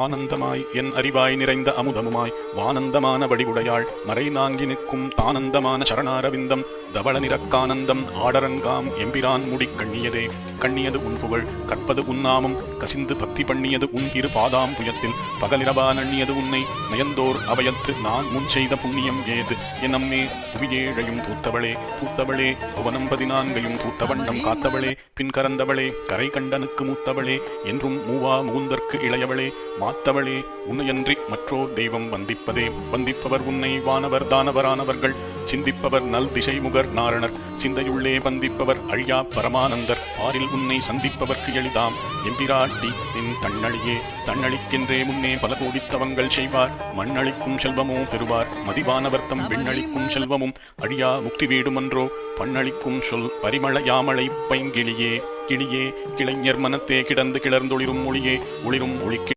ஆனந்தமாய் என் அறிவாய் நிறைந்த அமுதமுமாய் வானந்தமான வடிவுடையாள் மறை நாங்கி நிற்கும் தானந்தமான சரணாரவிந்தம் தவள நிறக்கானந்தம் ஆடரங்காம் எம்பிரான் முடி கண்ணியதே. கண்ணியது உன் புகழ் கற்பது உன்னாமம் கசிந்து பக்தி பண்ணியது உன் இரு பாதாம் புயத்தில் பகலிரவா நண்ணியது உன்னை நயந்தோர் அவயத்து நான் முன் செய்த புண்ணியம் ஏது. என் அம்மே புவியேழையும் பூத்தவளே பூத்தவளே புவனம் 14 பூத்த வண்டம் காத்தவளே பின் கறந்தவளே கரை கண்டனுக்கு மூத்தவளே என்றும் மூவா முகுந்தற்கு இளையவளே மாத்தவளே உன்னையன்றி மற்றோர் தெய்வம் வந்திப்பதே. வந்திப்பவர் உன்னை வானவர் தானவரானவர்கள் சிந்திப்பவர் நல் திசை முகர் நாரணர் சிந்தையுள்ளே வந்திப்பவர் அழியா பரமானந்தர் பாரில் உன்னை சந்திப்பவர்க்கு எளிதாம் எம்பிராட்டி நின் தன்னழியே. தன்னழிக்கென்றே முன்னே பல கோடித்தவங்கள் செய்வார் மண்ணளிக்கும் செல்வமோ பெறுவார் மதிவானவர்த்தம் விண்ணளிக்கும் செல்வமும் அழியா முக்தி வீடுமன்றோ பண்ணளிக்கும் சொல் பரிமள யாமளை பைங்கிளியே. கிளியே கிளைஞர் மனத்தே கிடந்து கிளர்ந்தொளிரும் ஒளியே ஒளிரும் ஒளிக்கு